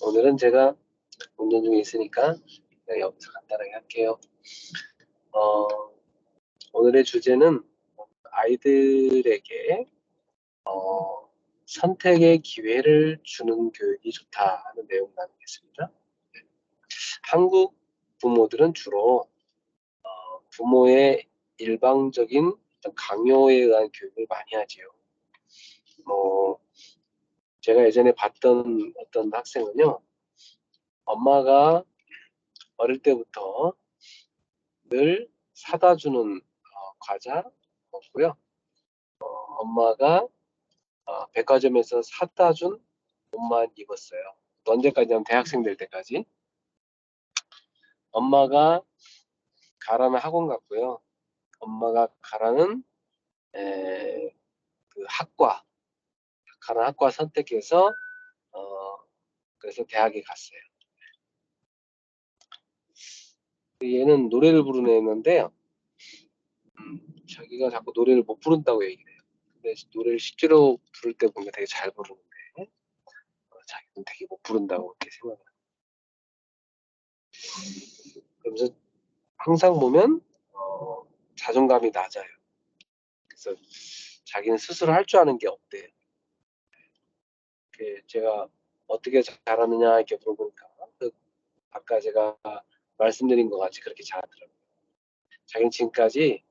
오늘은 제가 운전 중에 있으니까 그냥 여기서 간단하게 할게요. 어, 오늘의 주제는 아이들에게 선택의 기회를 주는 교육이 좋다 하는 내용을 나누겠습니다. 한국 부모들은 주로 부모의 일방적인 어떤 강요에 의한 교육을 많이 하지요. 제가 예전에 봤던 어떤 학생은요, 엄마가 어릴 때부터 늘 사다 주는 과자 먹고요. 엄마가 백화점에서 사다 준 옷만 입었어요. 또 언제까지냐면 대학생 될 때까지. 엄마가 가라는 학원 갔고요. 엄마가 가라는 그 가라는 학과 선택해서 그래서 대학에 갔어요. 얘는 노래를 부르는 애였는데요. 자기가 자꾸 노래를 못 부른다고 얘기를 해요. 근데 노래를 실제로 부를 때 보면 되게 잘 부르는데 자기는 되게 못 부른다고 이렇게 생각을 해요. 그러면서 항상 보면 자존감이 낮아요. 그래서 자기는 스스로 할 줄 아는 게 없대요. 제가 어떻게 잘하느냐 이렇게 물어보니까 아까 제가 말씀드린 것 같이 그렇게 잘하더라고요. 자기는 지금까지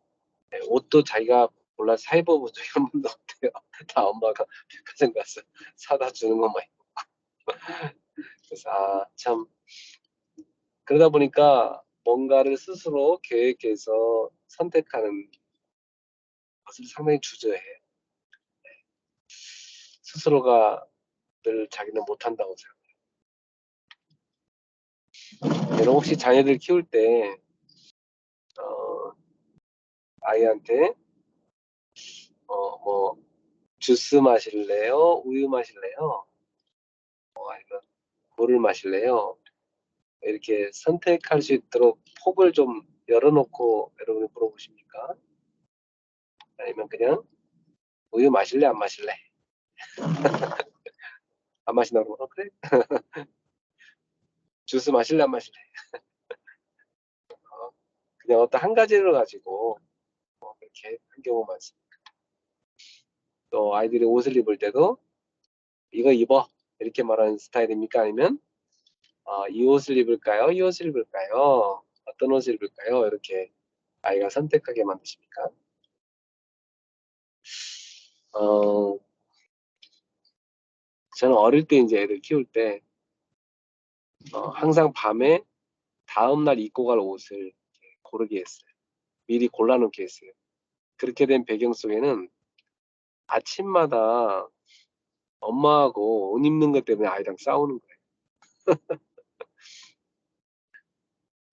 옷도 자기가 골라서 사입어본 적이 한 번도 없대요. 다 엄마가 백화점 가서 사다 주는 것만 입고. 그래서 참 그러다 보니까 뭔가를 스스로 계획해서 선택하는 것을 상당히 주저해요. 스스로가 늘 자기는 못한다고 생각해요. 여러분 혹시 자녀들 키울 때 아이한테 뭐 주스 마실래요? 우유 마실래요? 아니면 물을 마실래요? 이렇게 선택할 수 있도록 폭을 좀 열어놓고 여러분이 물어보십니까? 아니면 그냥 우유 마실래? 안 마실래? 안 마신다고 그러면 그래? 주스 마실래? 안 마실래? 그냥 어떤 한 가지를 가지고 그렇게 한 경우 많습니다. 또 아이들이 옷을 입을 때도 이거 입어 이렇게 말하는 스타일입니까? 아니면 이 옷을 입을까요? 이 옷을 입을까요? 어떤 옷을 입을까요? 이렇게 아이가 선택하게 만드십니까? 어, 저는 어릴 때 이제 애들 키울 때 항상 밤에 다음 날 입고 갈 옷을 고르게 했어요. 미리 골라놓게 했어요. 그렇게 된 배경 속에는 아침마다 엄마하고 옷 입는 것 때문에 아이랑 싸우는 거예요.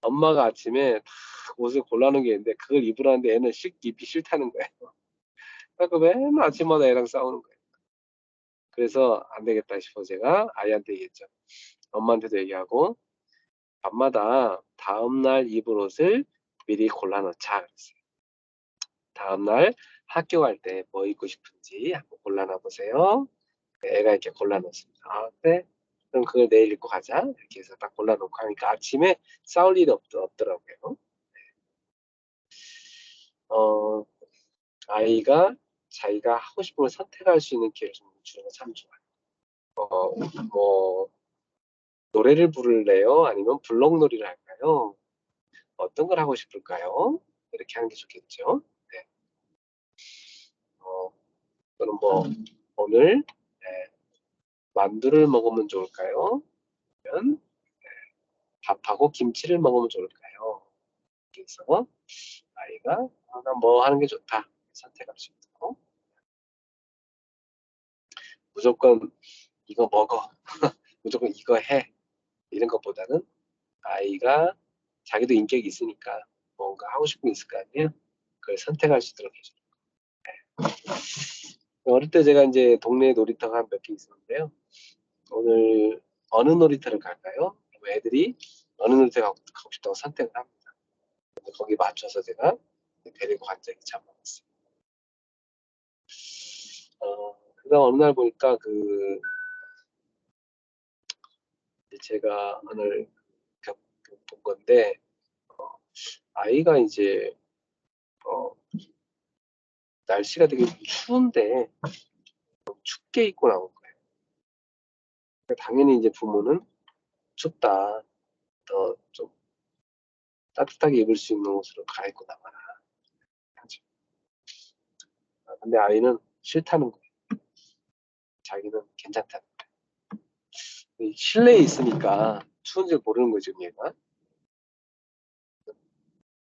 엄마가 아침에 다 옷을 골라놓은 게 있는데 그걸 입으라는데 애는 입기 싫다는 거예요. 그러니까 맨날 아침마다 애랑 싸우는 거예요. 그래서 안 되겠다 싶어 제가 아이한테 얘기했죠. 엄마한테도 얘기하고 밤마다 다음날 입을 옷을 미리 골라놓자 그랬어요. 다음날 학교 갈 때 뭐 입고 싶은지 한번 골라놔 보세요. 애가 이렇게 골라놓습니다. 그래? 그럼 그걸 내일 입고 가자. 이렇게 해서 딱 골라놓고 하니까 아침에 싸울 일이 없더라고요. 어, 아이가 자기가 하고 싶은 걸 선택할 수 있는 기회를 좀 주는 거 참 좋아요. 뭐 노래를 부를래요? 아니면 블록놀이를 할까요? 어떤 걸 하고 싶을까요? 이렇게 하는 게 좋겠죠. 네. 또는 뭐 오늘 네, 만두를 먹으면 좋을까요? 아니면 밥하고 김치를 먹으면 좋을까요? 그래서 아이가 나 뭐 하는 게 좋다 선택할 수 있고 무조건 이거 먹어 무조건 이거 해 이런 것보다는 아이가 자기도 인격이 있으니까 뭔가 하고 싶은 게 있을 거 아니에요. 그걸 선택할 수 있도록 해줘. 어릴 때 제가 이제 동네 놀이터가 한 몇 개 있었는데요. 오늘 어느 놀이터를 갈까요? 애들이 어느 놀이터 가고 싶다고 선택을 합니다. 거기 맞춰서 제가 데리고 간 적이 참 많았어요. 그다음 어느 날 보니까 그 제가 오늘 본 건데, 어, 아이가 이제 어, 날씨가 되게 추운데 춥게 입고 나온 거예요. 그러니까 당연히 이제 부모는 춥다, 더 좀 따뜻하게 입을 수 있는 옷으로 갈아입고 나가라 하죠. 근데 아이는 싫다는 거예요. 자기는 괜찮다는 거예요. 이 실내에 있으니까 추운지 모르는 거죠, 얘가.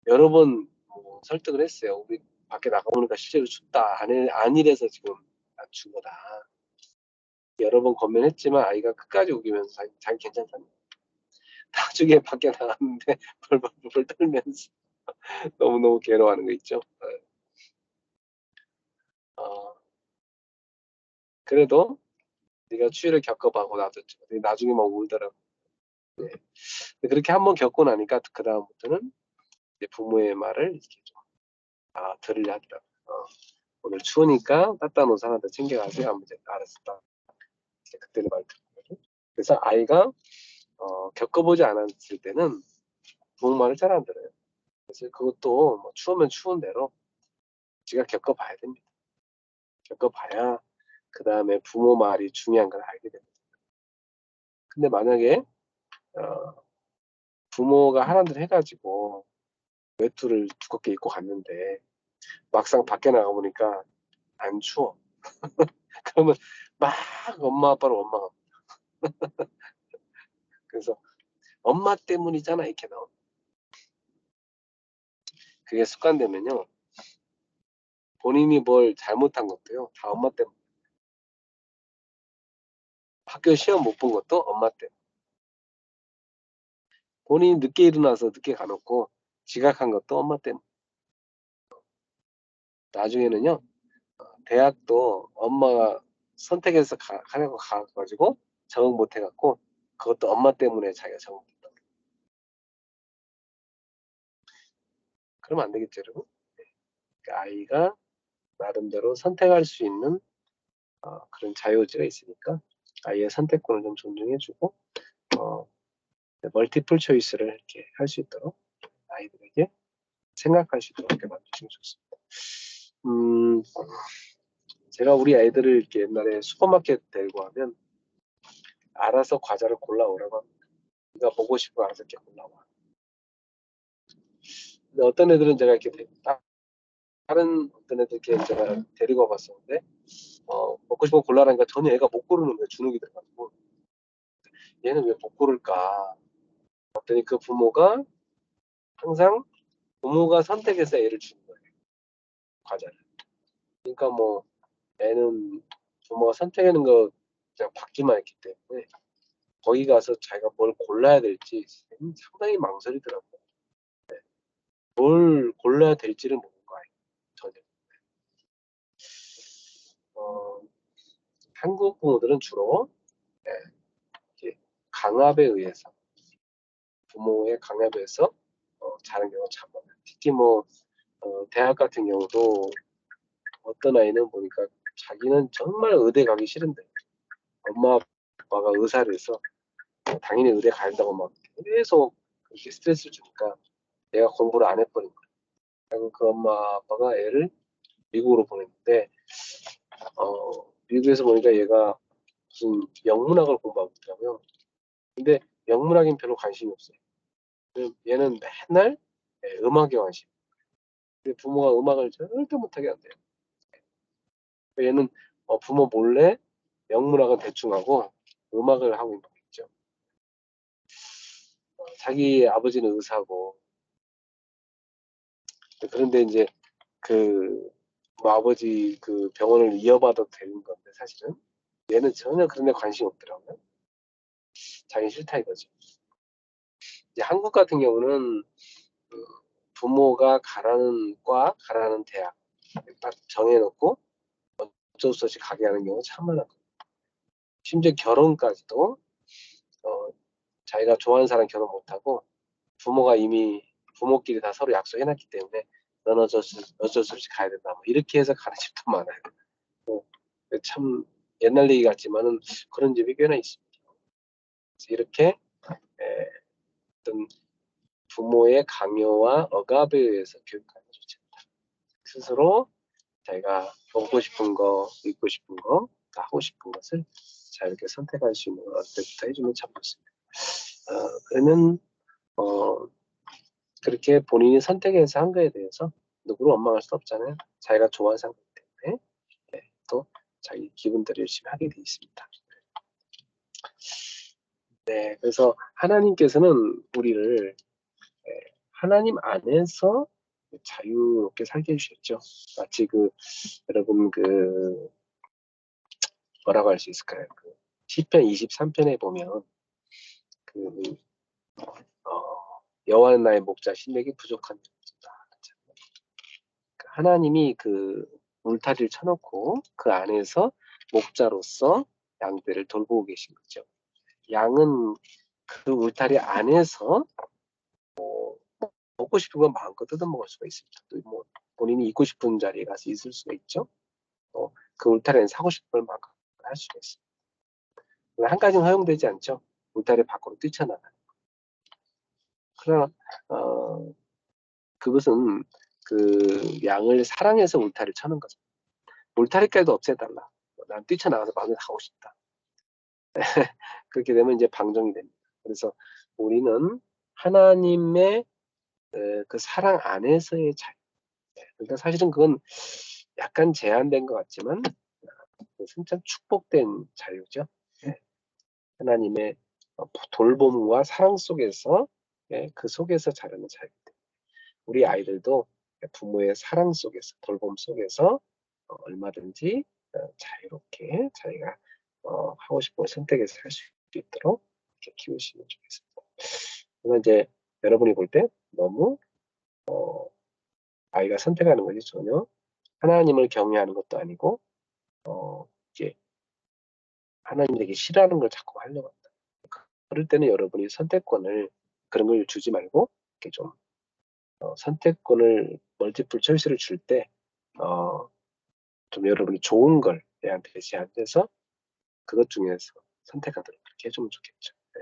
여러 번 뭐 설득을 했어요. 우리 밖에 나가보니까 실제로 춥다. 아니래서 지금 안 추운 거다. 여러 번 권면했지만 아이가 끝까지 우기면서 자기 괜찮다는 거예요. 나중에 밖에 나갔는데 벌벌 떨면서 너무너무 괴로워하는 거 있죠. 어, 그래도 네가 추위를 겪어봐고 놔뒀죠. 나중에 막 울더라고. 네. 그렇게 한번 겪고 나니까 그 다음부터는 부모의 말을 이렇게 좀 들으려 하더라고. 오늘 추우니까 따뜻한 옷 하나 더 챙겨가세요. 하면 이제 알았어. 그때는 말 듣고. 그래서 아이가 겪어보지 않았을 때는 부모 말을 잘 안 들어요. 그래서 그것도 뭐 추우면 추운 대로 지가 겪어봐야 됩니다. 겪어봐야 그 다음에 부모 말이 중요한 걸 알게 됩니다. 근데 만약에 부모가 하라는 대로 해가지고 외투를 두껍게 입고 갔는데 막상 밖에 나가보니까 안 추워. 그러면 막 엄마 아빠를 원망합니다. 그래서 엄마 때문이잖아 이렇게 나옵니다. 그게 습관되면요. 본인이 뭘 잘못한 것도요. 다 엄마 때문에. 학교 시험 못 본 것도 엄마 때문에. 본인이 늦게 일어나서 늦게 가놓고 지각한 것도 엄마 때문에. 나중에는요. 대학도 엄마가 선택해서 가려고 가가지고 적응 못 해갖고 그것도 엄마 때문에 자기가 적응 못했다. 그러면 안 되겠죠, 여러분? 그러니까 아이가 나름대로 선택할 수 있는 그런 자유의지가 있으니까 아이의 선택권을 좀 존중해주고 멀티플 초이스를 이렇게 할 수 있도록 아이들에게 생각할 수 있도록 이렇게 만드시면 좋습니다. 제가 우리 아이들을 이렇게 옛날에 슈퍼마켓 데리고 가면 알아서 과자를 골라오라고 합니다. 네가 먹고 싶은 거 알아서 이렇게 골라와. 근데 어떤 애들은 제가 이렇게 다른 어떤 애들 이렇게 제가 데리고 와봤었는데 먹고 싶은 거 골라라니까 전혀 애가 못 고르는 거예요. 주눅이 들어가지고 얘는 왜 못 고를까? 봤더니 그 부모가 항상 부모가 선택해서 애를 주는 거예요. 과자를. 그러니까 뭐 애는 부모가 선택하는 거 그냥 받기만 했기 때문에 거기 가서 자기가 뭘 골라야 될지 상당히 망설이더라고요. 뭘 골라야 될지를 모르는 거예요. 전혀. 한국 부모들은 주로 이렇게 강압에 의해서 부모의 강압에 의해서 자는 경우가 참 많아요. 특히 뭐 대학 같은 경우도 어떤 아이는 보니까 자기는 정말 의대 가기 싫은데 엄마 아빠가 의사를 해서 당연히 의대 가야 된다고 막 계속 그렇게 스트레스를 주니까 내가 공부를 안 해버린 거야. 그리고 그 엄마 아빠가 애를 미국으로 보냈는데 미국에서 보니까 얘가 무슨 영문학을 공부하고 있더라고요. 근데 영문학엔 별로 관심이 없어요. 얘는 맨날 음악에 관심. 근데 부모가 음악을 절대 못하게 한대요. 얘는 부모 몰래 영문학은 대충 하고 음악을 하고 있는 거 있죠. 자기 아버지는 의사고 그런데 이제 뭐 아버지 그 병원을 이어받아도 되는 건데 사실은 얘는 전혀 그런 데 관심 없더라고요. 자기 싫다 이거지. 이제 한국 같은 경우는 부모가 가라는 과, 가라는 대학 딱 정해놓고 어쩔 수 없이 가게 하는 경우가 참 많아요. 심지어 결혼까지도 자기가 좋아하는 사람 결혼 못하고 부모가 이미 부모끼리 다 서로 약속해놨기 때문에 넌 어쩔 수 없이 가야 된다. 뭐 이렇게 해서 가는 집도 많아요. 참 옛날 얘기 같지만은 그런 집이 꽤나 있습니다. 이렇게 어떤 부모의 강요와 억압에 의해서 교육하는 게 좋지 않다. 스스로 자기가 보고 싶은 거, 읽고 싶은 거, 하고 싶은 것을 자유롭게 선택할 수 있는 때부터 해주면 참 좋습니다. 그러면 그렇게 본인이 선택해서 한 거에 대해서 누구를 원망할 수 없잖아요. 자기가 좋아서 한 거기 때문에 또 자기 기분대로 열심히 하게 돼 있습니다. 네, 그래서 하나님께서는 우리를 하나님 안에서 자유롭게 살게 해주셨죠. 마치 여러분 뭐라고 할 수 있을까요? 시편 23편에 보면 여호와는 나의 목자, 신에게 부족한 데 없다. 하나님이 울타리를 쳐놓고 그 안에서 목자로서 양들을 돌보고 계신 거죠. 양은 그 울타리 안에서 먹고 싶은 건 마음껏 뜯어먹을 수가 있습니다. 또 본인이 있고 싶은 자리에 가서 있을 수가 있죠. 그 울타리는 사고 싶은 걸 마음껏 할 수가 있습니다. 한 가지는 허용되지 않죠. 울타리 밖으로 뛰쳐나가는. 그러나 그것은 양을 사랑해서 울타리를 쳐는 거죠. 울타리까지도 없애달라. 난 뛰쳐나가서 마음에 하고 싶다. 그렇게 되면 이제 방종이 됩니다. 그래서 우리는 하나님의 그 사랑 안에서의 자유. 그러니까 사실은 그건 약간 제한된 것 같지만 진짜 축복된 자유죠. 하나님의 돌봄과 사랑 속에서 그 속에서 자라는 자유입니다. 우리 아이들도 부모의 사랑 속에서 돌봄 속에서 얼마든지 자유롭게 자기가 하고 싶은 걸 선택해서 할 수 있도록 이렇게 키우시면 좋겠습니다. 그러나 이제 여러분이 볼 때 너무 아이가 선택하는 것이 전혀 하나님을 경외하는 것도 아니고 이제 하나님 되게 싫어하는 걸 자꾸 하려고 한다. 그럴 때는 여러분이 선택권을 그런 걸 주지 말고 이렇게 좀 선택권을 멀티플 초이스를 줄 때 좀 여러분이 좋은 걸 애한테 제안해서 그것 중에서 선택하도록 그렇게 해주면 좋겠죠. 네.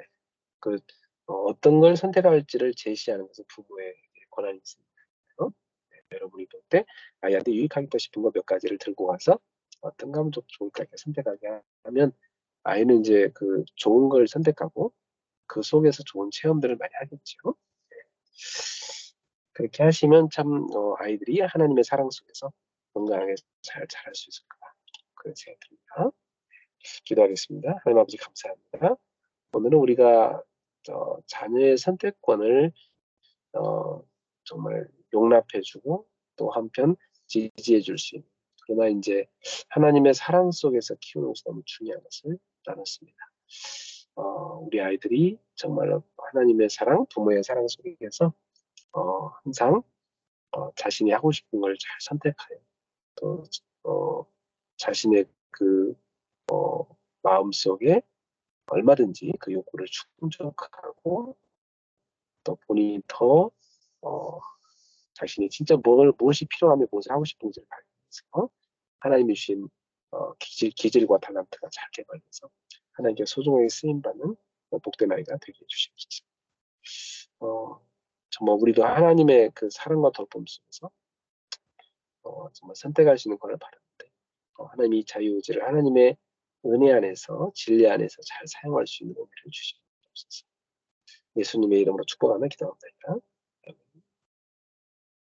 어떤 걸 선택할지를 제시하는 것은 부모의 권한이 있습니다. 여러분이 볼 때 아이한테 유익하겠다 싶은 거 몇 가지를 들고 가서 어떤 거 하면 좋을까 이렇게 선택하게 하면 아이는 이제 좋은 걸 선택하고 그 속에서 좋은 체험들을 많이 하겠죠. 네. 그렇게 하시면 참 아이들이 하나님의 사랑 속에서 건강하게 잘 자랄 수 있을 거다. 그런 생각이 듭니다. 기도하겠습니다. 하나님 아버지 감사합니다. 오늘은 우리가 자녀의 선택권을 정말 용납해주고 또 한편 지지해줄 수 있는 그러나 이제 하나님의 사랑 속에서 키우는 것이 너무 중요한 것을 나눴습니다. 우리 아이들이 정말로 하나님의 사랑, 부모의 사랑 속에서 항상 자신이 하고 싶은 걸 잘 선택하여 또 자신의 마음속에 얼마든지 그 욕구를 충족하고 또 본인이 더 자신이 진짜 무엇이 필요하며 무엇을 하고 싶은지를 발견해서 하나님이 주신 기질과 탤런트가 잘 개발돼서 하나님께 소중하게 쓰임받는 복된 아이가 되게 해주시옵소서. 정말 우리도 하나님의 그 사랑과 돌봄 속에서 정말 선택할 수 있는 걸 바라는데 하나님이 자유의지를 하나님의 은혜 안에서 진리 안에서 잘 사용할 수 있는 은혜를 주시옵소서. 예수님의 이름으로 축복하며 기도합니다.